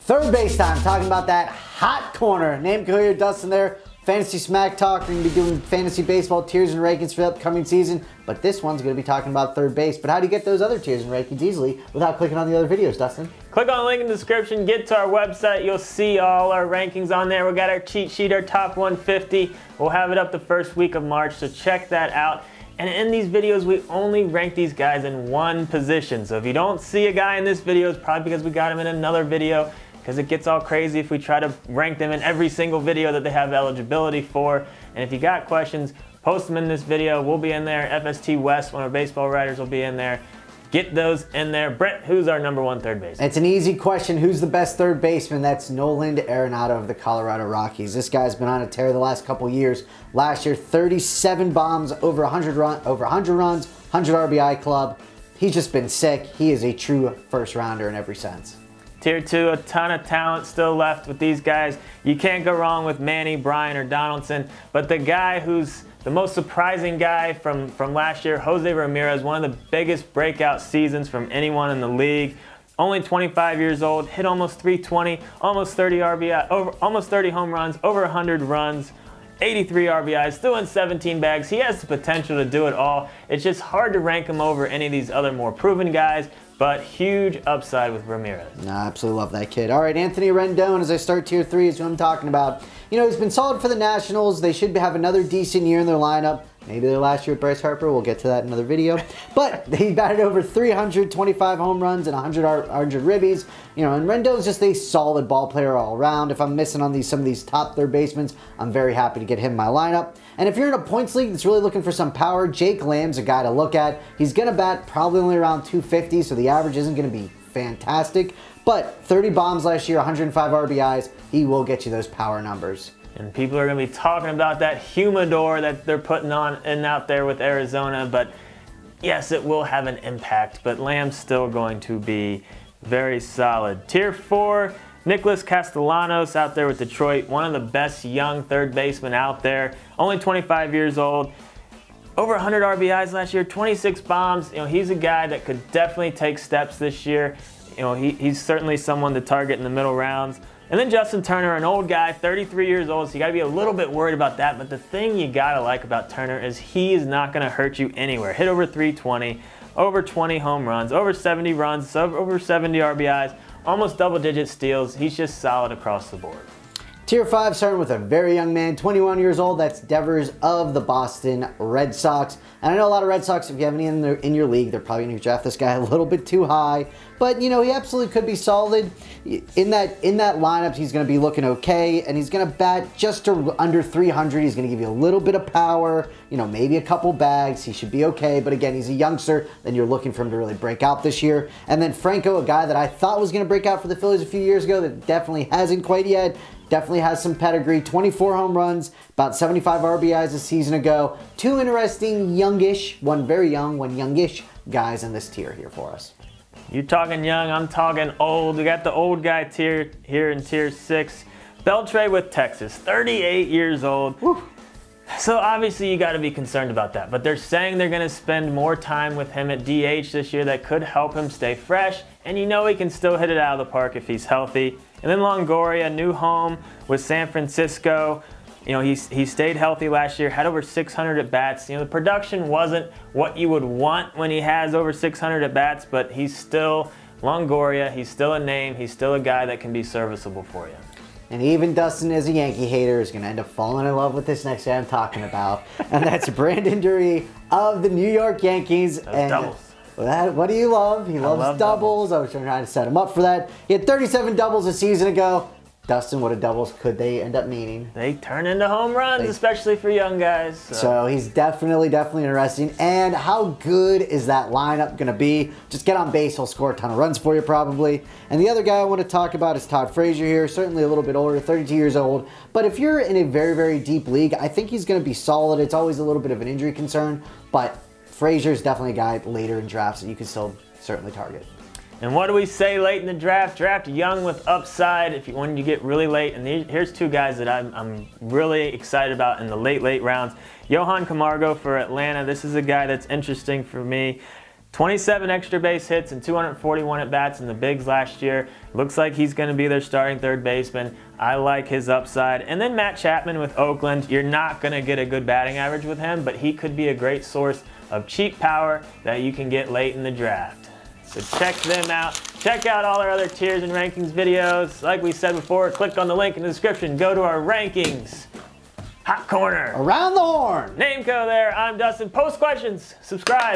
Third base time, talking about that hot corner. Name Career Dustin there. Fantasy Smack Talk. We're going to be doing fantasy baseball tiers and rankings for the upcoming season. But this one's going to be talking about third base. But how do you get those other tiers and rankings easily without clicking on the other videos, Dustin? Click on the link in the description. Get to our website. You'll see all our rankings on there. We got our cheat sheet, our top 150. We'll have it up the first week of March, so check that out. And in these videos, we only rank these guys in one position. So if you don't see a guy in this video, it's probably because we got him in another video, because it gets all crazy if we try to rank them in every single video that they have eligibility for. And if you got questions, post them in this video. We'll be in there. FST West, one of our baseball writers, will be in there. Get those in there. Brett, who's our #1 third baseman? It's an easy question. Who's the best third baseman? That's Nolan Arenado of the Colorado Rockies. This guy's been on a tear the last couple years. Last year, 37 bombs, over 100 runs, 100 RBI club. He's just been sick. He is a true first rounder in every sense. Tier 2, a ton of talent still left with these guys. You can't go wrong with Manny, Bryan, or Donaldson. But the guy who's the most surprising guy from last year, Jose Ramirez, one of the biggest breakout seasons from anyone in the league. Only 25 years old, hit almost 320, almost 30 RBI, almost 30 home runs, over 100 runs, 83 RBIs, still in 17 bags. He has the potential to do it all. It's just hard to rank him over any of these other more proven guys, but huge upside with Ramirez. No, I absolutely love that kid. All right, Anthony Rendon, as I start tier 3, is who I'm talking about. You know, he's been solid for the Nationals. They should have another decent year in their lineup. Maybe their last year with Bryce Harper. We'll get to that in another video. But he batted over 325 home runs and 100 ribbies. You know, and Rendon's just a solid ball player all around. If I'm missing on some of these top third basemen, I'm very happy to get him in my lineup. And if you're in a points league that's really looking for some power, Jake Lamb's a guy to look at. He's going to bat probably only around 250, so the average isn't going to be fantastic. But 30 bombs last year, 105 RBIs, he will get you those power numbers. And people are going to be talking about that humidor that they're putting on and out there with Arizona. But yes, it will have an impact. But Lamb's still going to be very solid. Tier 4, Nicholas Castellanos out there with Detroit. One of the best young third basemen out there. Only 25 years old. Over 100 RBIs last year, 26 bombs. You know, he's a guy that could definitely take steps this year. You know, he's certainly someone to target in the middle rounds. And then Justin Turner, an old guy, 33 years old, so you got to be a little bit worried about that. But the thing you got to like about Turner is he is not going to hurt you anywhere. Hit over 320, over 20 home runs, over 70 runs, over 70 RBIs, almost double-digit steals. He's just solid across the board. Tier 5, starting with a very young man, 21 years old. That's Devers of the Boston Red Sox. And I know a lot of Red Sox, if you have any in your league, they're probably going to draft this guy a little bit too high. But, you know, he absolutely could be solid. In that lineup, he's going to be looking okay. And he's going to bat just under 300. He's going to give you a little bit of power, you know, maybe a couple bags. He should be okay. But again, he's a youngster. Then you're looking for him to really break out this year. And then Franco, a guy that I thought was going to break out for the Phillies a few years ago that definitely hasn't quite yet. Definitely has some pedigree. 24 home runs, about 75 RBIs a season ago. Two interesting youngish, one very young, one youngish guys in this tier here for us. You're talking young, I'm talking old. We got the old guy tier here in tier 6. Beltre with Texas, 38 years old. Woo. So obviously you got to be concerned about that. But they're saying they're going to spend more time with him at DH this year. That could help him stay fresh. And you know he can still hit it out of the park if he's healthy. And then Longoria, new home with San Francisco. You know, he stayed healthy last year, had over 600 at-bats. You know, the production wasn't what you would want when he has over 600 at-bats, but he's still Longoria. He's still a name. He's still a guy that can be serviceable for you. And even Dustin, as a Yankee hater, is going to end up falling in love with this next guy I'm talking about. And that's Brandon Drury of the New York Yankees. Those doubles. What do you love? He loves doubles. I was trying to set him up for that. He had 37 doubles a season ago. Dustin, what do doubles could they end up meaning? They turn into home runs, especially for young guys. So he's definitely interesting. And how good is that lineup going to be? Just get on base, he'll score a ton of runs for you probably. And the other guy I want to talk about is Todd Frazier here. Certainly a little bit older, 32 years old. But if you're in a very, very deep league, I think he's going to be solid. It's always a little bit of an injury concern. But Frazier's definitely a guy later in drafts that you can still certainly target. And what do we say late in the draft? Draft young with upside when you get really late. And here's two guys that I'm really excited about in the late rounds. Johan Camargo for Atlanta. This is a guy that's interesting for me. 27 extra base hits and 241 at-bats in the bigs last year. Looks like he's going to be their starting third baseman. I like his upside. And then Matt Chapman with Oakland. You're not going to get a good batting average with him, but he could be a great source of cheap power that you can get late in the draft. So check them out. Check out all our other tiers and rankings videos. Like we said before, click on the link in the description. Go to our rankings. Hot Corner. Around the horn. Nameco there. I'm Dustin. Post questions. Subscribe.